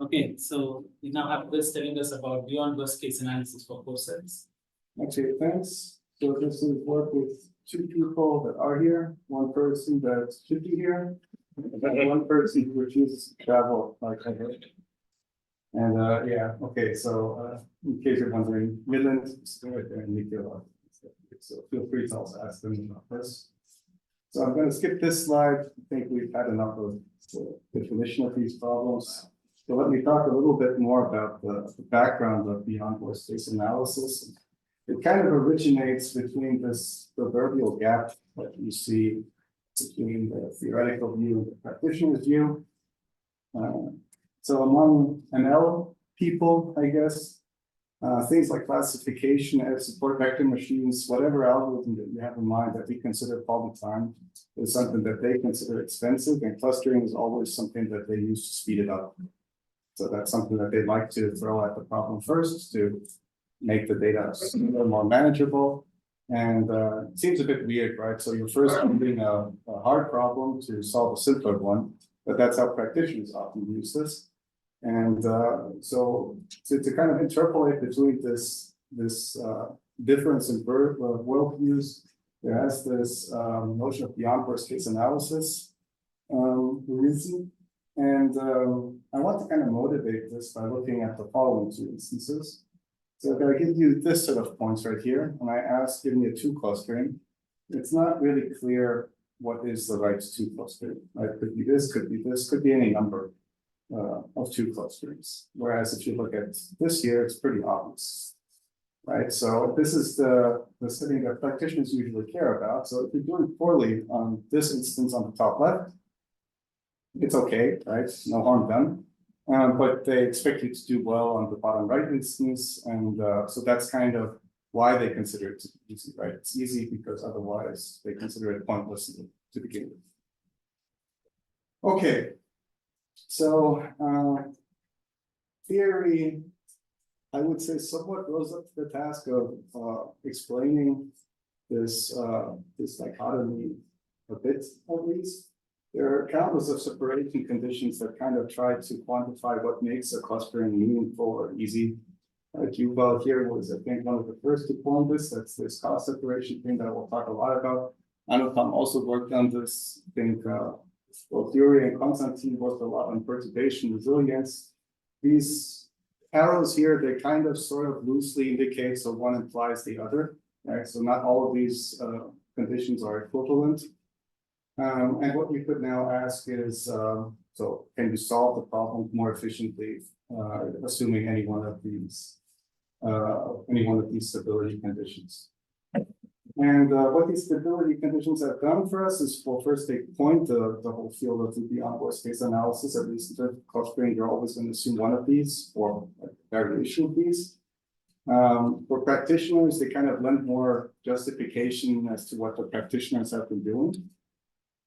Okay, so we now have Chris telling us about beyond worst case analysis for Coresets. Okay, thanks. So this is work with two people that are here, one person that should be here, and then one person who refuses to travel like I did. And yeah, okay, so in case you're wondering, Milind and Nikhil, so feel free to also ask them about this. So I'm going to skip this slide. I think we've had enough of the definition of these problems. So let me talk a little bit more about the background of beyond worst case analysis. It kind of originates between this proverbial gap that you see between the theoretical view and the practitioner's view. So among ML people, I guess, things like classification, support vector machines, whatever algorithm that you have in mind that we consider all the time is something that they consider expensive, and clustering is always something that they use to speed it up. So that's something that they like to throw at the problem first to make the data more manageable. And it seems a bit weird, right? So you're first doing a hard problem to solve a simpler one, but that's how practitioners often use this. And so to kind of interpolate between this difference in worldviews, there has this notion of beyond worst case analysis reason. And I want to kind of motivate this by looking at the following two instances. So if I give you this set of points right here, and I ask, give me a two clustering, it's not really clear what is the right two clustering. Right? Could be this, could be this, could be any number of two clusterings. Whereas if you look at this here, it's pretty obvious. Right, so this is the setting that practitioners usually care about. So if you're doing poorly on this instance on the top left, it's okay, right? No harm done. But they expect you to do well on the bottom right instance. And so that's kind of why they consider it easy, right? It's easy because otherwise they consider it pointless to begin with. Okay, so theory, I would say somewhat rose up to the task of explaining this dichotomy a bit, at least. There are countless of separation conditions that kind of try to quantify what makes a clustering meaningful or easy. Yuval here was, I think, one of the first to form this. That's this cost separation thing that I will talk a lot about. Anupam also worked on this. I think both Yuri and Konstantin worked a lot on perturbation resilience. These arrows here, they kind of sort of loosely indicate, so one implies the other, right? So not all of these conditions are equivalent. And what you could now ask is, so can you solve the problem more efficiently, assuming any one of these stability conditions? And what these stability conditions have done for us is, well, first they point the whole field of the beyond worst case analysis. At least in terms of clustering, you're always going to assume one of these or a variation of these. For practitioners, they kind of lend more justification as to what the practitioners have been doing.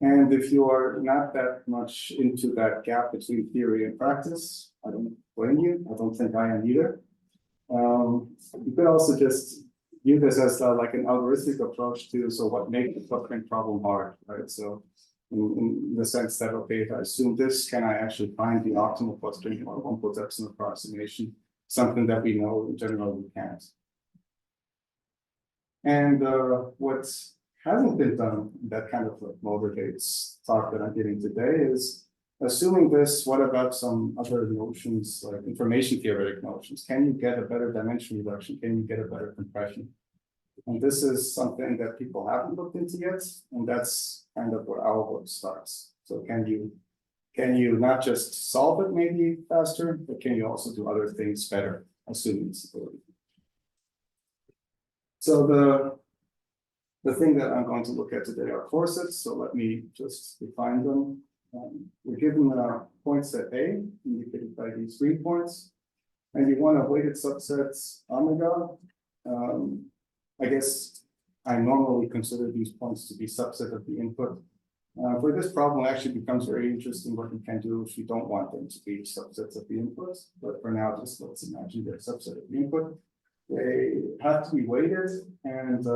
And if you are not that much into that gap between theory and practice, I don't blame you. I don't think I am either. You could also just view this as like an algorithmic approach to, so what makes the clustering problem hard, right? So in the sense that, okay, if I assume this, can I actually find the optimal clustering or one epsilon approximation, something that we know in general we can't. And what hasn't been done that kind of motivates talk that I'm giving today is assuming this, what about some other notions like information theoretic notions? Can you get a better dimension reduction? Can you get a better compression? And this is something that people haven't looked into yet, and that's kind of where our work starts. So can you not just solve it maybe faster, but can you also do other things better, assuming stability? So the thing that I'm going to look at today are corsets. So let me just define them. We're given a point set A, indicated by these 3 points, and you want a weighted subset omega. I guess I normally consider these points to be subset of the input. For this problem, it actually becomes very interesting what you can do if you don't want them to be subsets of the inputs. But for now, just let's imagine they're a subset of the input. They have to be weighted, and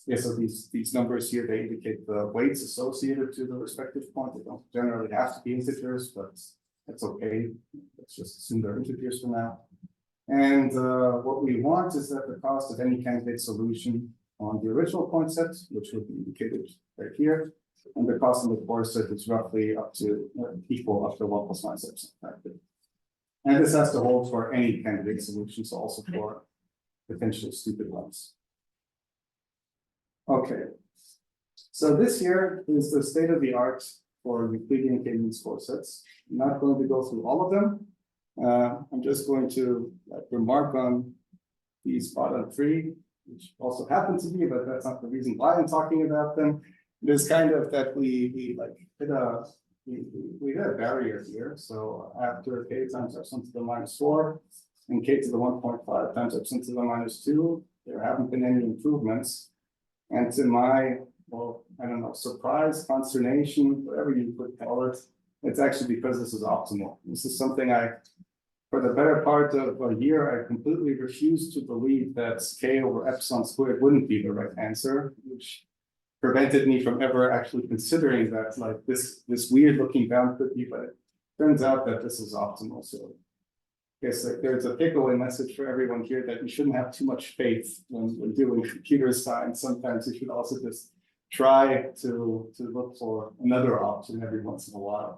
yeah, so these numbers here, they indicate the weights associated to the respective point. They don't generally have to be integers, but That's okay. Let's just assume they're integers for now. And what we want is that the cost of any candidate solution on the original point set, which would be indicated right here, and the cost of the Coreset is roughly up to equal up to 1 plus minus epsilon factor. And this has to hold for any candidate solutions, also for potentially stupid ones. Okay, so this here is the state of the art for Euclidean K-means Coresets. I'm not going to go through all of them. I'm just going to remark on these bottom three, which also happen to be, but that's not the reason why I'm talking about them. It is kind of that we hit a barrier here. So after k times epsilon to the -4 and k to the 1.5 times epsilon to the -2, there haven't been any improvements. And to my, well, I don't know, surprise, consternation, whatever you could call it, it's actually because this is optimal. This is something for the better part of a year, I completely refused to believe that k over epsilon squared wouldn't be the right answer, which prevented me from ever actually considering that like this weird looking bound could be, but it turns out that this is optimal. So I guess like, there's a takeaway message for everyone here that you shouldn't have too much faith when doing computer science. Sometimes you should also just try to look for another option every once in a while.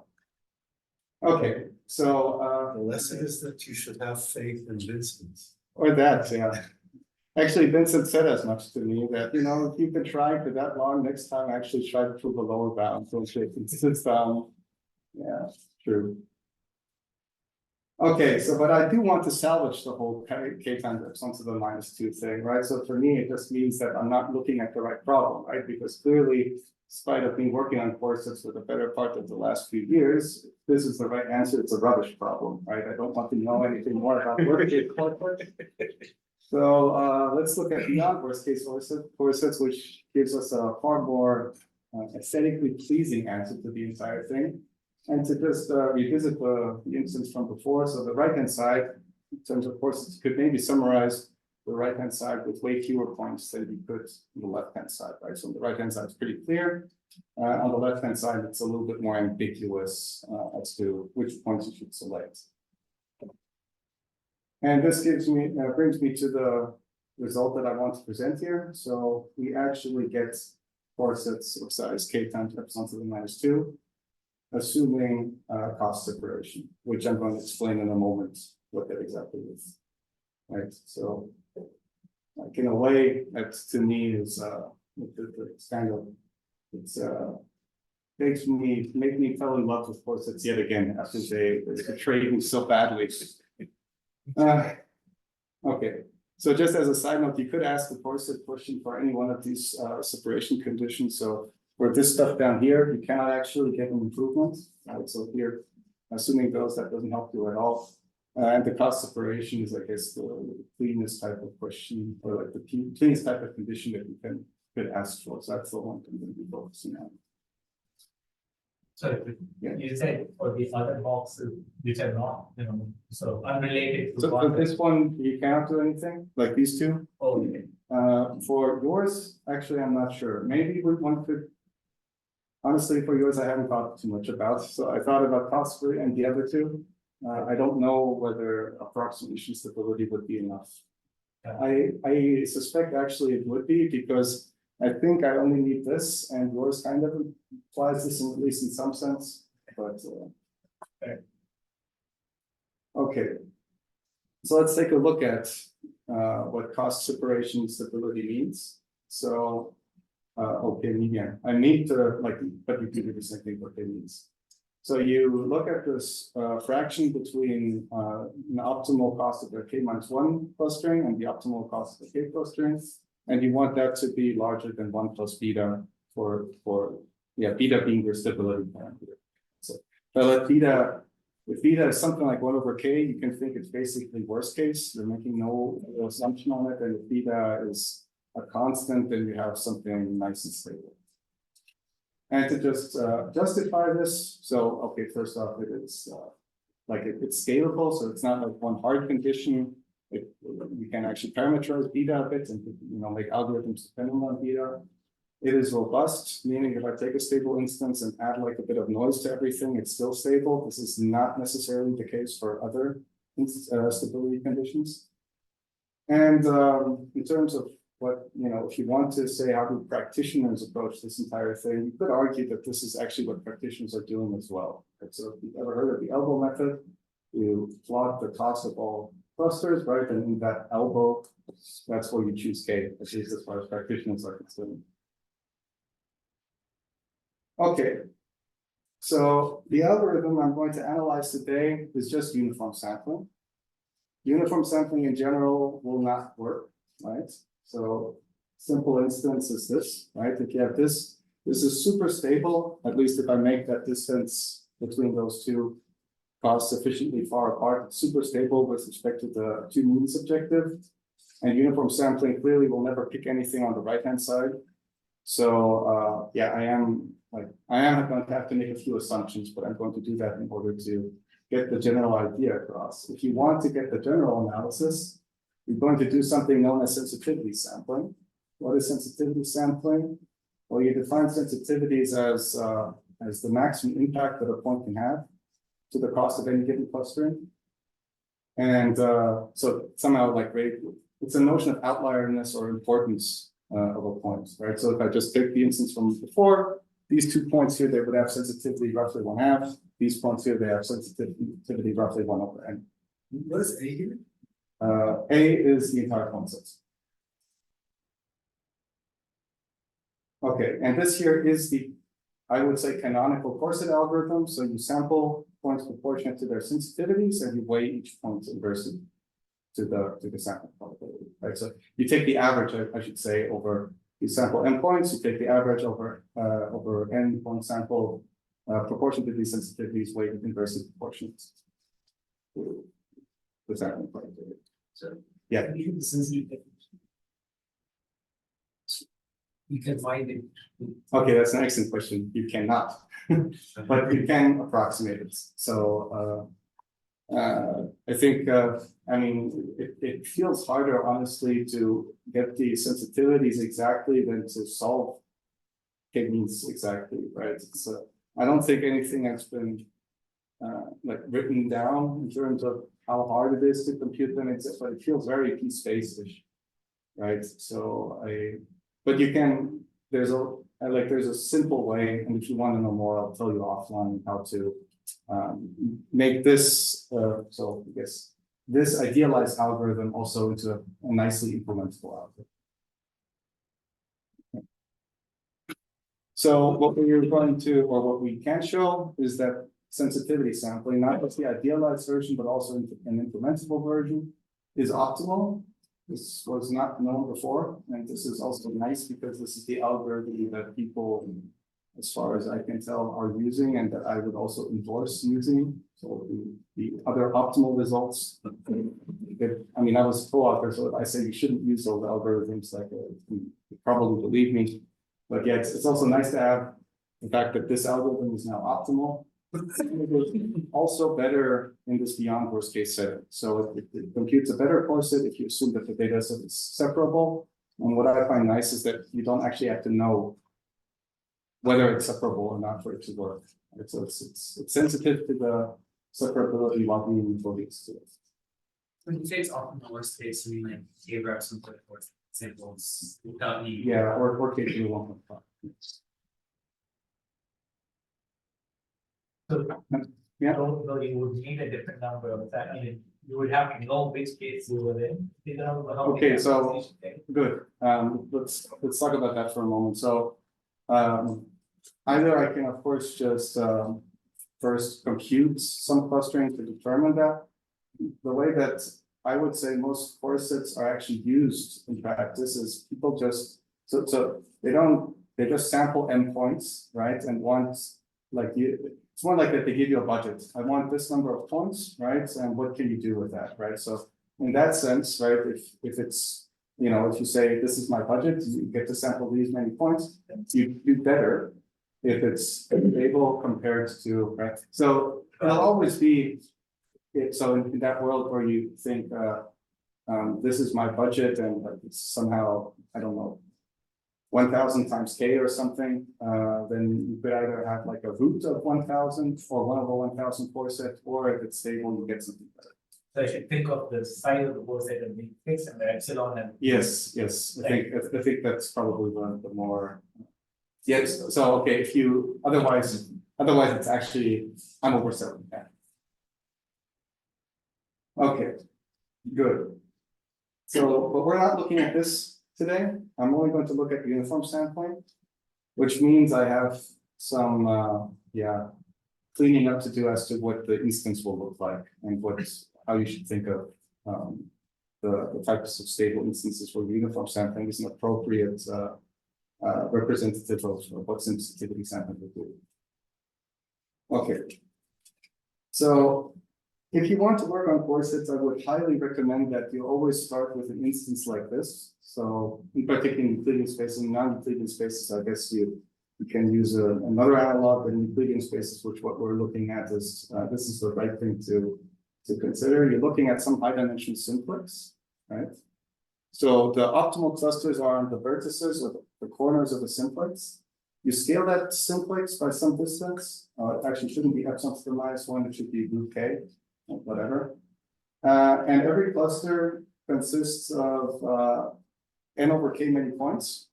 Okay, so The lesson is that you should have faith in Vincent. or that, yeah. Actually, Vincent said as much to me that, you know, if you've been trying for that long, next time actually try to prove a lower bound. So it's yeah, true. Okay, so but I do want to salvage the whole k times epsilon to the -2 thing, right? So for me, it just means that I'm not looking at the right problem, right? Because clearly, despite of me working on Coresets for the better part of the last few years, if this is the right answer, it's a rubbish problem, right? I don't want to know anything more about working. So let's look at beyond worst case Coresets, which gives us a far more aesthetically pleasing answer to the entire thing. And to just revisit the instance from before, so the right-hand side, in terms of Coresets, could maybe summarize the right-hand side with way fewer points than you could on the left-hand side, right? So on the right-hand side, it's pretty clear. On the left-hand side, it's a little bit more ambiguous as to which points you should select. And this brings me to the result that I want to present here. So we actually get Coresets of size k times epsilon to the -2, assuming cost separation, which I'm going to explain in a moment what that exactly is. Right, so like in a way, that to me is it's kind of make me fell in love with Coresets yet again after they betrayed me so badly. Okay, so just as a side note, you could ask the Coreset question for any one of these separation conditions. So for this stuff down here, you cannot actually get an improvement. Right? So here, assuming those, that doesn't help you at all. And the cost separation is, I guess, the cleanest type of question, or like the cleanest type of condition that you could ask for. So that's the one I'm going to be focusing on. Sorry, you said for the other boxes which are not, so unrelated to So one. for this one, you cannot do anything, like these two. Oh, okay. For yours, actually, I'm not sure. Maybe one could. Honestly, for yours, I haven't thought too much about. So I thought about cost free and the other two. I don't know whether approximation stability would be enough. I suspect actually it would be, because I think I only need this, and yours kind of implies this at least in some sense. But okay, so let's take a look at what cost separation stability means. So okay, median. I need to but you do the same thing what it means. So you look at this fraction between an optimal cost of the k-1 clustering and the optimal cost of the k clustering, and you want that to be larger than 1 plus beta for beta being your stability parameter. So let beta, if beta is something like 1 over k, you can think it's basically worst case. You're making no assumption on it, and if beta is a constant, then you have something nice and stable. And to just justify this, so okay, first off, it is it's scalable, so it's not like one hard condition. You can actually parameterize beta a bit and make algorithms dependent on beta. It is robust, meaning if I take a stable instance and add like a bit of noise to everything, it's still stable. This is not necessarily the case for other stability conditions. And in terms of what, if you want to say how do practitioners approach this entire thing, you could argue that this is actually what practitioners are doing as well. Right? So if you've ever heard of the elbow method, you plot the cost of all clusters, right? And in that elbow, that's where you choose K, at least as far as practitioners are concerned. Okay, so the algorithm I'm going to analyze today is just uniform sampling. Uniform sampling in general will not work, right? So simple instance is this, right? If you have this is super stable, at least if I make that distance between those two costs sufficiently far apart, it's super stable with respect to the two means objective. And uniform sampling clearly will never pick anything on the right-hand side. So yeah, I am going to have to make a few assumptions, but I'm going to do that in order to get the general idea across. If you want to get the general analysis, you're going to do something known as sensitivity sampling. What is sensitivity sampling? Well, you define sensitivities as the maximum impact that a point can have to the cost of any given clustering. And so somehow it's a notion of outlierness or importance of a point, right? So if I just take the instance from before, these 2 points here, they would have sensitivity roughly 1/2. These points here, they have sensitivity roughly 1/n. What is A here? A is the entire point set. Okay, and this here is I would say, canonical Coreset algorithm. So you sample points proportionate to their sensitivities, and you weigh each point inversely to the sample probability, right? So you take the average, I should say, over you sample n points, you take the average over n point sample, proportion to these sensitivities weighted inversely proportionate to the sampling probability. So yeah, you can find it. okay, that's an excellent question. You cannot, but you can approximate it. So I think, I mean, it feels harder, honestly, to get the sensitivities exactly than to solve K-means exactly, right? It's, I don't think anything has been written down in terms of how hard it is to compute them, but it feels very p-space-ish, right? So but you can, there's a simple way, and if you want to know more, I'll tell you offline how to make this, so I guess this idealized algorithm also into a nicely implementable algorithm. So what we're going to, or what we can show, is that sensitivity sampling, not just the idealized version, but also an implementable version, is optimal. This was not known before, and this is also nice because this is the algorithm that people, as far as I can tell, are using, and that I would also endorse using. So the other optimal results, I mean, I was a co-author, so if I say you shouldn't use those algorithms, you probably believe me. But yeah, it's also nice to have the fact that this algorithm is now optimal. It was also better in this beyond worst case setting. So it computes a better Coreset if you assume that the data set is separable. And what I find nice is that you don't actually have to know whether it's separable or not for it to work. So it's sensitive to the separability while being embodied to it. When you say it's often the worst case, I mean like A-reps and so forth, samples without need. Yeah, or KP 1.5. So Yeah. though you would need a different number of that, I mean, you would have to know which case you were in. Okay, so good. Let's talk about that for a moment. So either I can, of course, just first compute some clustering to determine that. The way that I would say most Coresets are actually used in practice is people just so they just sample n points, right? And once it's more like that they give you a budget. I want this number of points, right? And what can you do with that, right? So in that sense, right, if it's, if you say this is my budget, you get to sample these many points, you do better if it's stable compared to, right? So it'll always be, so in that world where you think this is my budget and it's somehow, I don't know, 1000 times k or something, then you could either have like a root of 1000 or 1 over 1000 coreset, or if it's stable, you get something better. So I should think of the size of the coreset and being fixed and the epsilon and. Yes, I think that's probably one of the more. Yes, so okay, if you, otherwise it's actually, I'm overselling that. Okay, good. So, but we're not looking at this today. I'm only going to look at the uniform sampling, which means I have some, cleaning up to do as to what the instance will look like and how you should think of, the types of stable instances where uniform sampling is an appropriate, representative of what sensitivity sampling would do. Okay. So if you want to work on coresets, I would highly recommend that you always start with an instance like this. So in particular, Euclidean spaces and non-Euclidean spaces, I guess you can use another analog than Euclidean spaces, which what we're looking at is, this is the right thing to consider. You're looking at some high dimension simplex, right? So the optimal clusters are on the vertices or the corners of the simplex. You scale that simplex by some distance. It actually shouldn't be epsilon to the -1, it should be root k, whatever. And every cluster consists of n over k many points,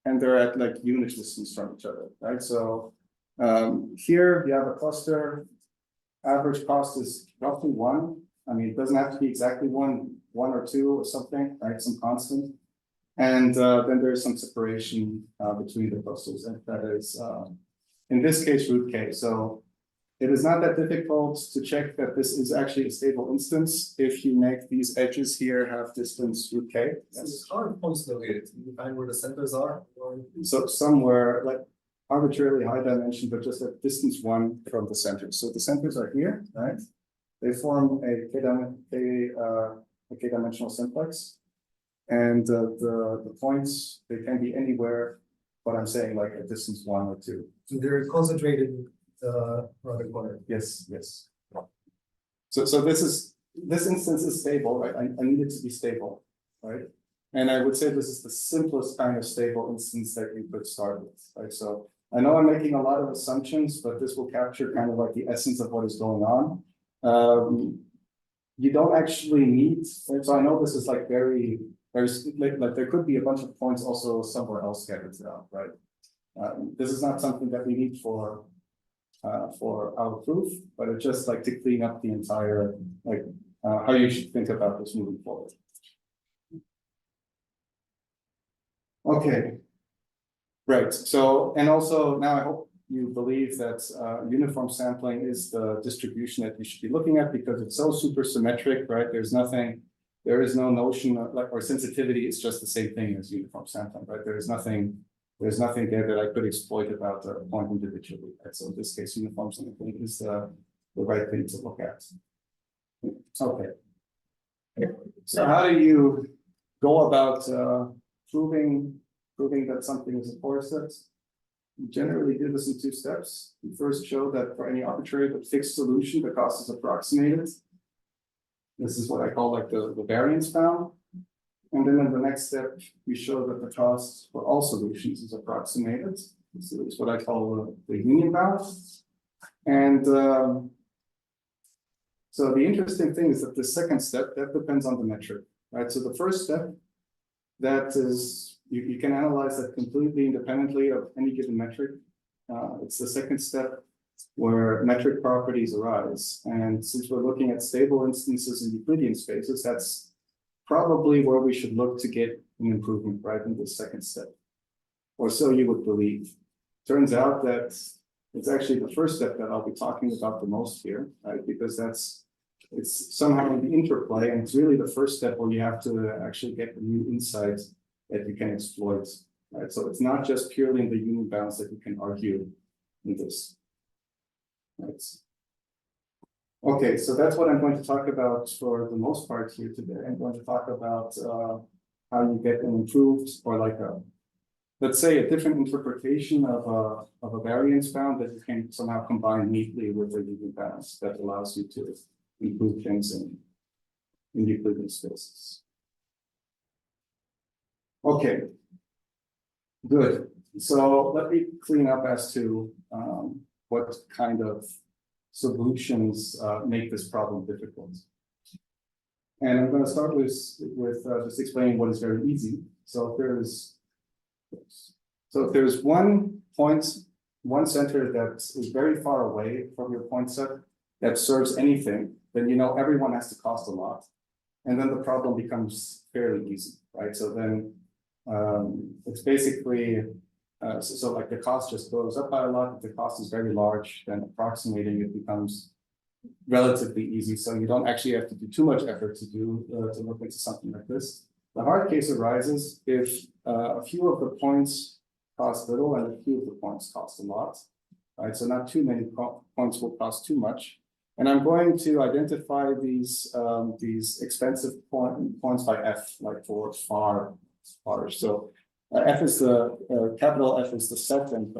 and they're at like unit distance from each other, right? So here you have a cluster, average cost is roughly 1. I mean, it doesn't have to be exactly 1 or 2 or something, right? Some constant. And then there's some separation between the clusters, and that is, in this case, root k. So it is not that difficult to check that this is actually a stable instance if you make these edges here have distance root k. Yes. How are points located? Can you find where the centers are? So somewhere like arbitrarily high dimension, but just at distance 1 from the center. So the centers are here, right? They form a k-dimensional simplex. And the points, they can be anywhere, but I'm saying like at distance 1 or 2. So they're concentrated around the corner. Yes. So this instance is stable, right? I need it to be stable, right? And I would say this is the simplest kind of stable instance that you could start with, right? So I know I'm making a lot of assumptions, but this will capture kind of like the essence of what is going on. You don't actually need, so I know this is like like there could be a bunch of points also somewhere else scattered throughout, right? This is not something that we need for our proof, but it's just like to clean up the entire, like, how you should think about this moving forward. Okay. Right, so, and also now I hope you believe that uniform sampling is the distribution that you should be looking at because it's so super symmetric, right? There is no notion of like, or sensitivity is just the same thing as uniform sampling, right? There's nothing there that I could exploit about a point individually, right? So in this case, uniform sampling is the right thing to look at. Okay. So how do you go about proving that something is a coreset? We generally do this in 2 steps. We first show that for any arbitrary but fixed solution, the cost is approximated. This is what I call like the variance bound. And then in the next step, we show that the cost for all solutions is approximated. This is what I call the union bound. And so the interesting thing is that the second step, that depends on the metric, right? So the first step, that is, you can analyze that completely independently of any given metric. It's the second step where metric properties arise. And since we're looking at stable instances in Euclidean spaces, that's probably where we should look to get an improvement, right, in this second step. Or so you would believe. Turns out that it's actually the first step that I'll be talking about the most here, right? Because it's somehow in the interplay, and it's really the first step where you have to actually get the new insight that you can exploit, right? So it's not just purely in the union bounds that you can argue in this. Right. Okay, so that's what I'm going to talk about for the most part here today. I'm going to talk about how you get an improved, or like let's say a different interpretation of a variance bound that you can somehow combine neatly with the union bounds that allows you to improve things in Euclidean spaces. Okay. Good, so let me clean up as to what kind of solutions make this problem difficult. And I'm going to start with just explaining what is very easy. So if there's one point, one center that is very far away from your point set that serves anything, then you know everyone has to cost a lot. And then the problem becomes fairly easy, right? So then it's basically, so like the cost just goes up by a lot. If the cost is very large, then approximating it becomes relatively easy. So you don't actually have to do too much effort to look into something like this. The hard case arises if a few of the points cost little and a few of the points cost a lot, right? So not too many points will cost too much. And I'm going to identify these expensive points by F, like for far. So F is the capital F is the set, and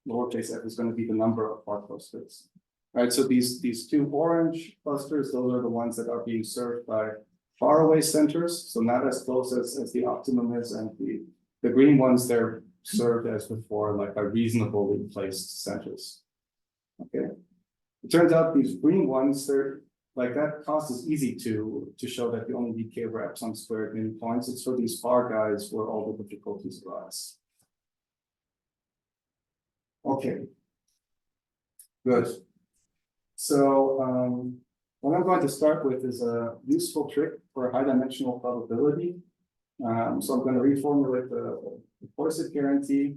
lowercase f is going to be the number of far clusters. Right, so these two orange clusters, those are the ones that are being served by faraway centers, so not as close as the optimum is, and the green ones, they're served as before, like by reasonably placed centers. Okay, it turns out these green ones, they're like that cost is easy to show that you only need k over epsilon squared many points. It's for these far guys where all the difficulties arise. Okay, good. So what I'm going to start with is a useful trick for high dimensional probability. So I'm going to reformulate the Coreset guarantee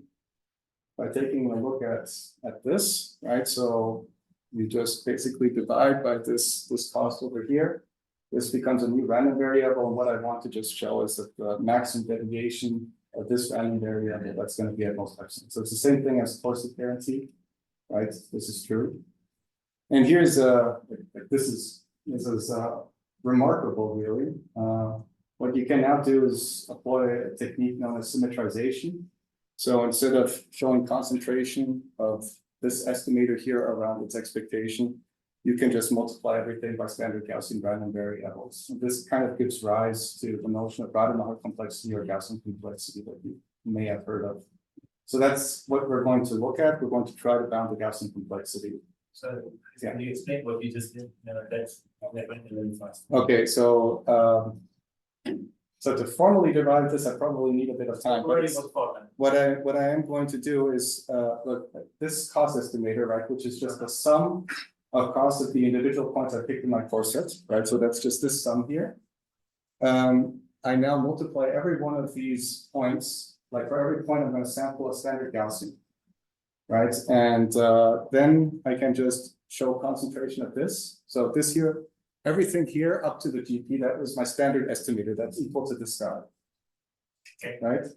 by taking a look at this, right? So you just basically divide by this cost over here. This becomes a new random variable, and what I want to just show is that the maximum deviation of this random variable, that's going to be at most epsilon. So it's the same thing as Coreset guarantee, right? This is true. And here's this is remarkable, really. What you can now do is apply a technique known as symmetrization. So instead of showing concentration of this estimator here around its expectation, you can just multiply everything by standard Gaussian random variables. And this kind of gives rise to the notion of Rademacher complexity or Gaussian complexity that you may have heard of. So that's what we're going to look at. We're going to try to bound the Gaussian complexity. So can you explain what you just did? That went really fast. Okay, so to formally derive this, I probably need a bit of time. But what I am going to do is look at this cost estimator, right, which is just the sum of costs of the individual points I picked in my Coreset, right? So that's just this sum here. I now multiply every one of these points. Like for every point, I'm going to sample a standard Gaussian. Right, and then I can just show concentration of this. So this here, everything here up to the GP, that was my standard estimator, that's equal to this guy. Okay. Right,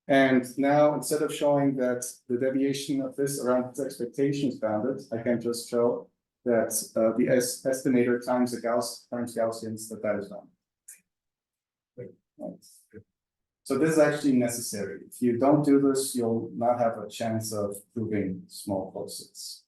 and now instead of showing that the deviation of this around its expectation is bounded, I can just show that the estimator times the Gaussians that is bounded. Right. So this is actually necessary. If you don't do this, you'll not have a chance of proving small closets.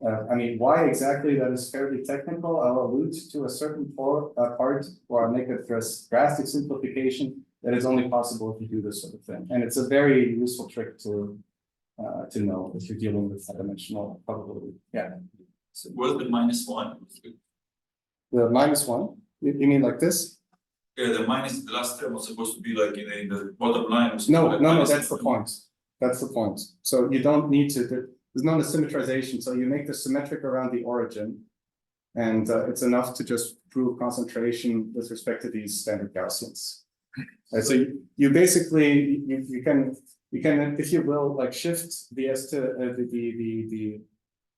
Right? I mean, why exactly that is fairly technical, I'll allude to a certain part where I make a drastic simplification that is only possible if you do this sort of thing. And it's a very useful trick to know if you're dealing with high-dimensional probability. Yeah. So what's the -1? The -1, you mean like this? Yeah, the minus, the last term was supposed to be like in the bottom line. No, that's the point. That's the point. So you don't need to, there's no symmetrization. So you make the symmetric around the origin, and it's enough to just prove concentration with respect to these standard Gaussians. Right, so you basically, you can, if you will, like shift the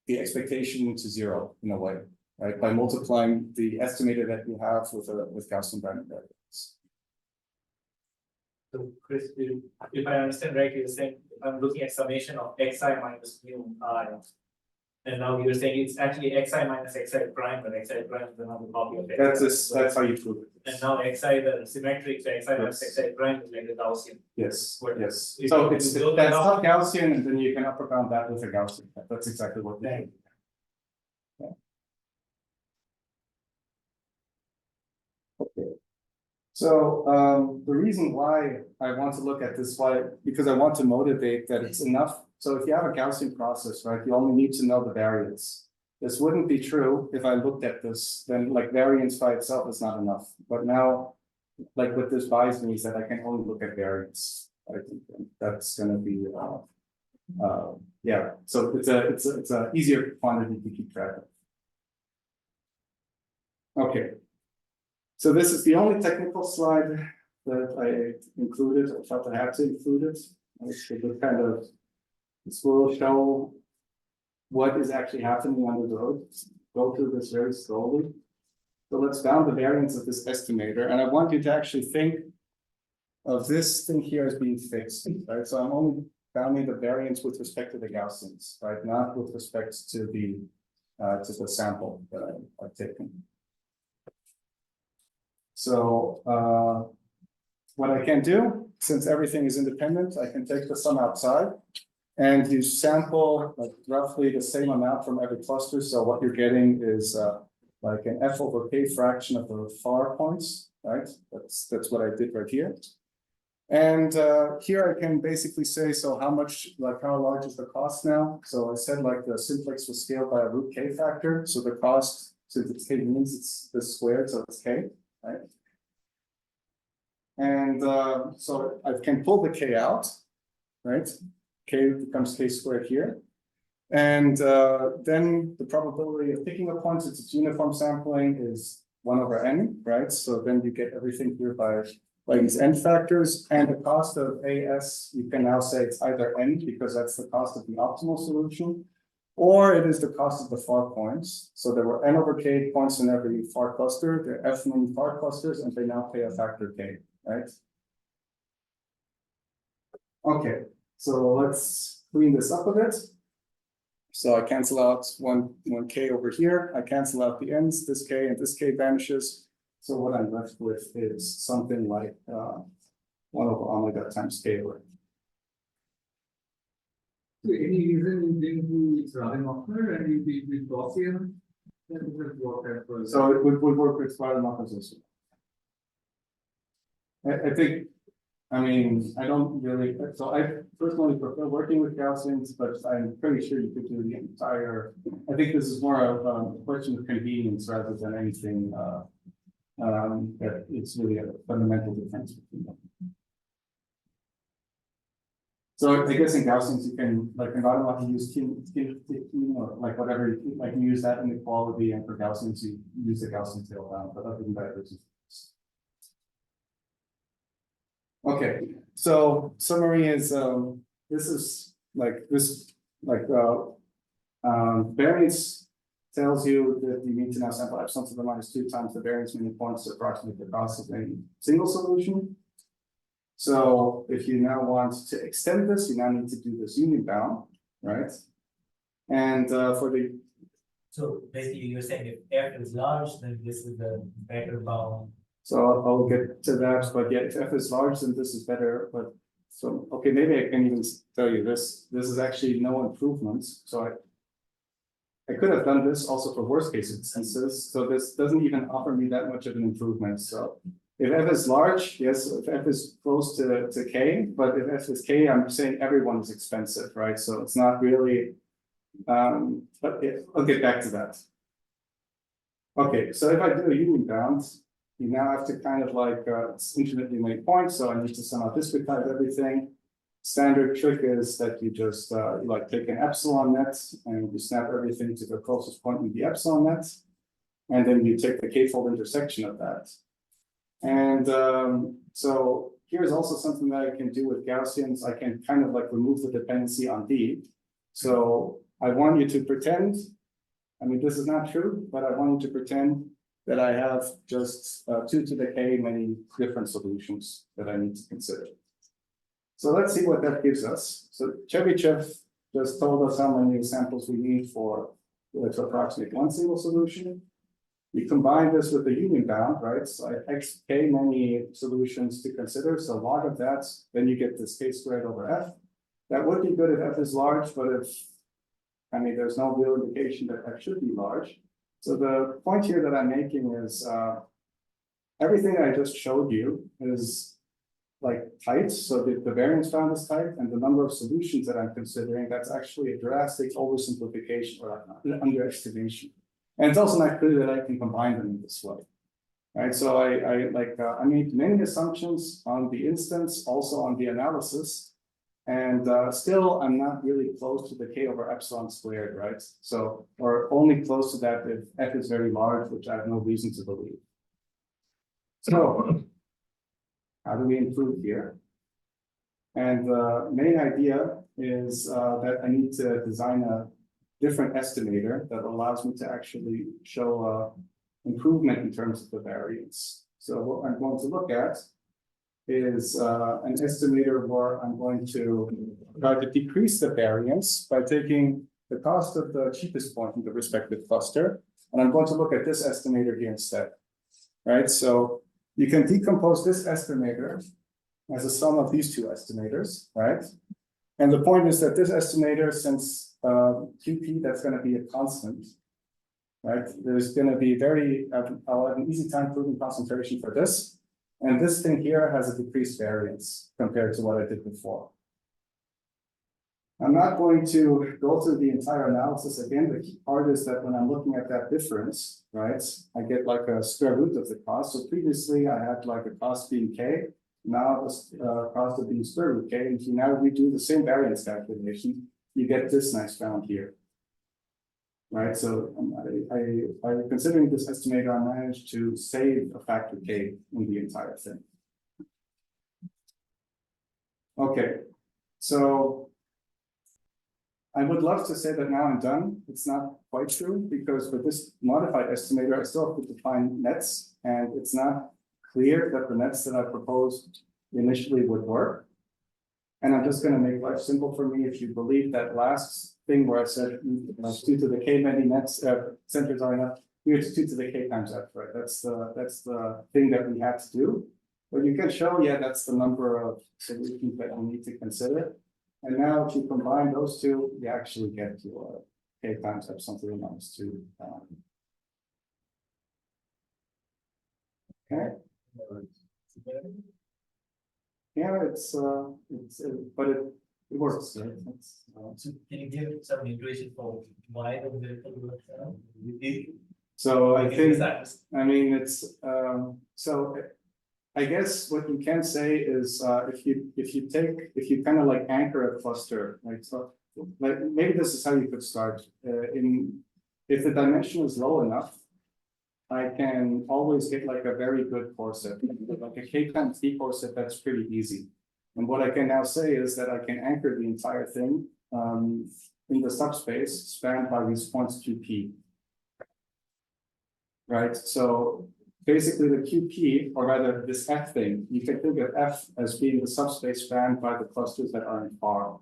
expectation to zero in a way. Right, by multiplying the estimator that you have with Gaussian random variables. So Chris, if I understand right, you're saying I'm looking at summation of xi minus mu I, and now you're saying it's actually xi minus xi prime, but xi prime is another copy of xi. That's how you prove it. And now xi, the symmetric, so xi minus xi prime is like the Gaussian. Yes. Yes. So that's not Gaussian, and then you can upper bound that with a Gaussian. That's exactly what we do. Okay. So the reason why I want to look at this, because I want to motivate that it's enough. So if you have a Gaussian process, right, you only need to know the variance. This wouldn't be true if I looked at this, then like variance by itself is not enough. But now, like with this bias means that I can only look at variance. I think that's gonna be yeah. So it's a easier quantity to keep track of. Okay. So this is the only technical slide that I included. I felt I had to include it. This will show what is actually happening on the road. Go through this very slowly. So let's bound the variance of this estimator, and I want you to actually think of this thing here as being fixed, right? So I'm only bounding the variance with respect to the Gaussians, right? Not with respect to the sample that I've taken. So what I can do, since everything is independent, I can take the sum outside and you sample like roughly the same amount from every cluster. So what you're getting is like an f over k fraction of the far points, right? That's what I did right here. And here I can basically say, so how much, like how large is the cost now? So I said like the simplex was scaled by a root k factor. So the cost, since it's k means it's this squared, so it's k, right? And so I can pull the k out, right? K becomes k squared here. And then the probability of picking a point, since it's uniform sampling, is 1 over n, right? So then you get everything here by these n factors, and the cost of AS, you can now say it's either n, because that's the cost of the optimal solution, or it is the cost of the far points. So there were n over k points in every far cluster, there are f many far clusters, and they now pay a factor k, right? Okay, so let's clean this up a bit. So I cancel out one k over here, I cancel out the n's, this k and this k vanishes. So what I'm left with is something like 1 over omega times k over. So any reason you think it's running offer and you be with Gaussian? So it would work with Rademacher's also. I think, I mean, I don't really, so I personally prefer working with Gaussians, but I'm pretty sure you could do the entire, I think this is more of a question of convenience rather than anything that it's really a fundamental difference between them. So I guess in Gaussians you can, like in Rademacher, use or like whatever, like you use that inequality, and for Gaussians you use the Gaussian tail down, but other than that, it's okay. So summary is this is like this variance tells you that you need to now sample epsilon to the minus 2 times the variance many points to approximate the cost of a single solution. So if you now want to extend this, you now need to do this union bound, right? And for the So basically you're saying if f is large, then this is the better bound. So I'll get to that, but yeah, if f is large, then this is better. But so okay, maybe I can even tell you this. This is actually no improvements. So I could have done this also for worst case instances. So this doesn't even offer me that much of an improvement. So if f is large, yes, if f is close to k, but if f is k, I'm saying everyone is expensive, right? So it's not really. But I'll get back to that. Okay, so if I do a union bound, you now have to kind of like it's infinitely many points, so I need to somehow discretize everything. Standard trick is that you just you like take an epsilon net and you snap everything to the closest point in the epsilon net, and then you take the k-fold intersection of that. And so here's also something that I can do with Gaussians. I can kind of like remove the dependency on D. So I want you to pretend, I mean, this is not true, but I want you to pretend that I have just 2 to the k many different solutions that I need to consider. So let's see what that gives us. So Chebyshev just told us how many samples we need to approximate one single solution. We combine this with the union bound, right? So I have x k many solutions to consider. So log of that, then you get this k squared over f. That would be good if f is large, but if, I mean, there's no real indication that f should be large. So the point here that I'm making is everything I just showed you is like tight, so the variance bound is tight, and the number of solutions that I'm considering, that's actually a drastic oversimplification or underestimation. And it's also not clear that I can combine them in this way. Right, so I made many assumptions on the instance, also on the analysis. And still, I'm not really close to the k over epsilon squared, right? So, or only close to that if f is very large, which I have no reason to believe. So, how do we improve here? And the main idea is that I need to design a different estimator that allows me to actually show improvement in terms of the variance. So what I'm going to look at is an estimator where I'm going to try to decrease the variance by taking the cost of the cheapest point in the respective cluster. And I'm going to look at this estimator here instead, right? So you can decompose this estimator as a sum of these two estimators, right? And the point is that this estimator, since QP, that's going to be a constant, right? There's going to be I'll have an easy time proving concentration for this. And this thing here has a decreased variance compared to what I did before. I'm not going to go through the entire analysis again. The key part is that when I'm looking at that difference, right, I get like a square root of the cost. So previously I had like a cost being k. Now the cost of being square root k. And if you now redo the same variance calculation, you get this nice bound here. Right, so by considering this estimator, I managed to save a factor k in the entire thing. Okay, so I would love to say that now I'm done. It's not quite true, because for this modified estimator, I still have to define nets, and it's not clear that the nets that I proposed initially would work. And I'm just going to make life simple for me if you believe that last thing where I said due to the k many nets centers are enough. Here it's 2 to the k times f, right? That's the thing that we had to do. But you can show, yeah, that's the number of solutions that we need to consider. And now if you combine those two, you actually get to k times f something minus 2. Okay. Yeah, but it works, right? So can you give some intuition for why the miracle works out? So I think, I mean, it's so I guess what you can say is if you kind of like anchor a cluster, right? So like maybe this is how you could start. If the dimension is low enough, I can always get like a very good coreset, like a k times d coreset that's pretty easy. And what I can now say is that I can anchor the entire thing in the subspace spanned by these points QP. Right, so basically the QP, or rather this F thing, you can think of F as being the subspace spanned by the clusters that are in R.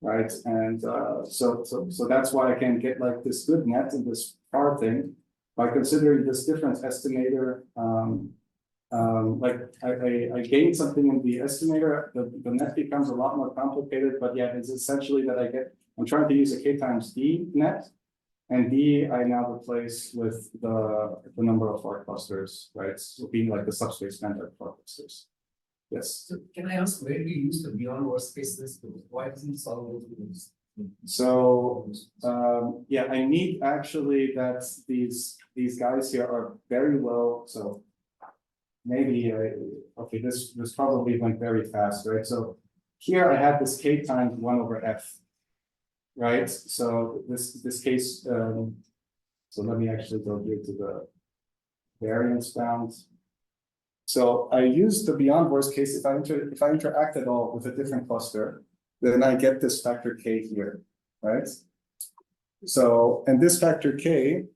Right, and so that's why I can get like this good net in this R thing by considering this difference estimator. Like I gained something in the estimator, the net becomes a lot more complicated, but yeah, it's essentially that I'm trying to use a k times d net, and d I now replace with the number of R clusters, right? So being like the subspace standard R clusters. Yes. So can I ask where do you use the beyond worst case list? Why doesn't it solve those rules? So yeah, I need actually that these guys here are very low. So maybe okay, this probably went very fast, right? So here I had this k times 1 over f, right? So this case, so let me actually go here to the variance bound. So I use the beyond worst case. If I interact at all with a different cluster, then I get this factor k here, right? So, and this factor k,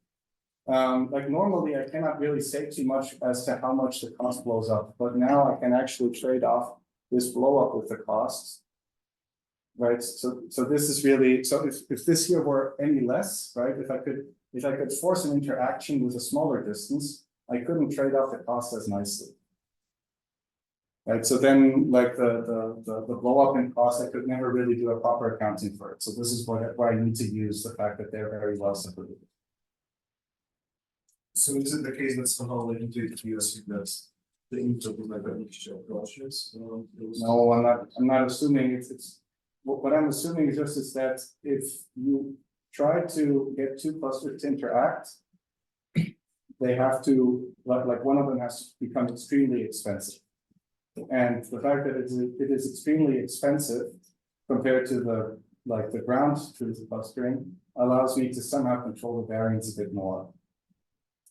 like normally I cannot really say too much as to how much the cost blows up, but now I can actually trade off this blow up with the costs, right? So this is really, so if this here were any less, right? If I could force an interaction with a smaller distance, I couldn't trade off the cost as nicely. Right, so then like the blow up in cost, I could never really do a proper accounting for it. So this is where I need to use the fact that they're very well separated. So is it the case that somehow like intuitively you assume that the input is like a mixture of brushes? No, I'm not assuming it's, what I'm assuming is just is that if you try to get two clusters to interact, they have to, like one of them has to become extremely expensive. And the fact that it is extremely expensive compared to the ground truth clustering allows me to somehow control the variance a bit more.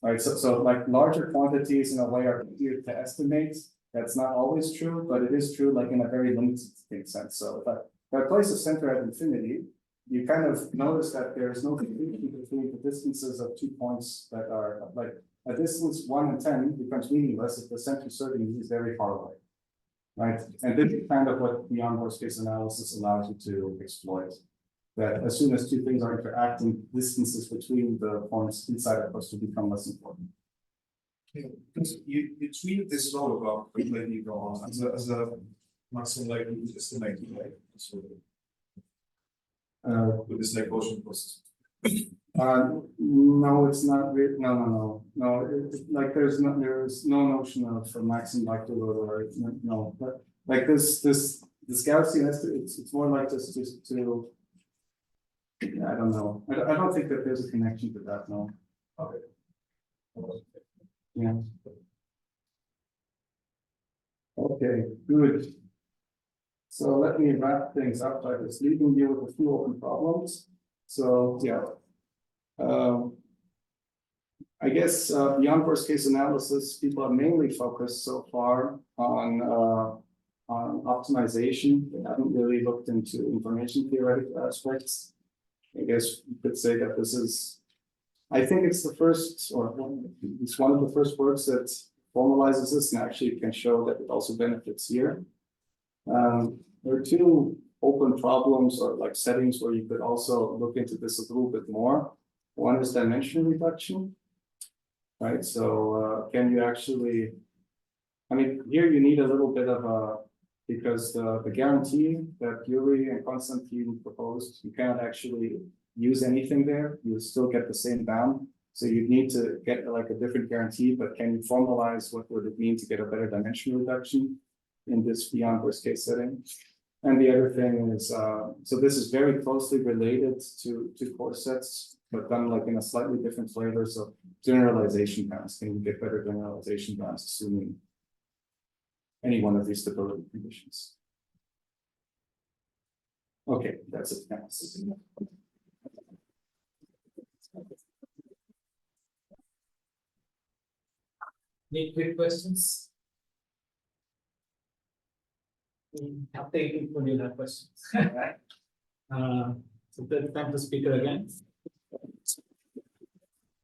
Right, so like larger quantities in a way are easier to estimate. That's not always true, but it is true like in a very limited sense. So if I place a center at infinity, you kind of notice that there is no confusion between the distances of 2 points that are like a distance 1 and 10 becomes meaningless if the center serving is very far away. Right, and this is kind of what beyond worst case analysis allows you to exploit. That as soon as two things are interacting, distances between the points inside a cluster become less important. Because you treated this law about when you go on as a maximum likelihood estimate, right? So with this like Gaussian process. No, it's not really. No. Like there's no notion of a maximum likelihood or no. But like this Gaussian estimate, it's more like just to. I don't know. I don't think that there's a connection to that. No. Okay. Yeah. Okay. Good. So let me wrap things up by just leaving you with a few open problems. So yeah. I guess beyond worst case analysis, people have mainly focused so far on optimization. They haven't really looked into information theoretical aspects. I guess you could say that this is, I think it's the first, or it's one of the first works that formalizes this and actually can show that it also benefits here. There are two open problems or like settings where you could also look into this a little bit more. One is dimension reduction, right? So can you actually, I mean, here you need a little bit of a, because the guarantee that Yuri and Konstantin proposed, you cannot actually use anything there. You still get the same bound. So you need to get like a different guarantee, but can you formalize what would it mean to get a better dimension reduction in this beyond worst case setting? And the other thing is, so this is very closely related to Coresets, but done like in a slightly different flavor. So generalization bounds, can you get better generalization bounds assuming any one of these stability conditions? Okay, that's it. Thanks. Any quick questions? Update when you have questions. So that's time to speaker again.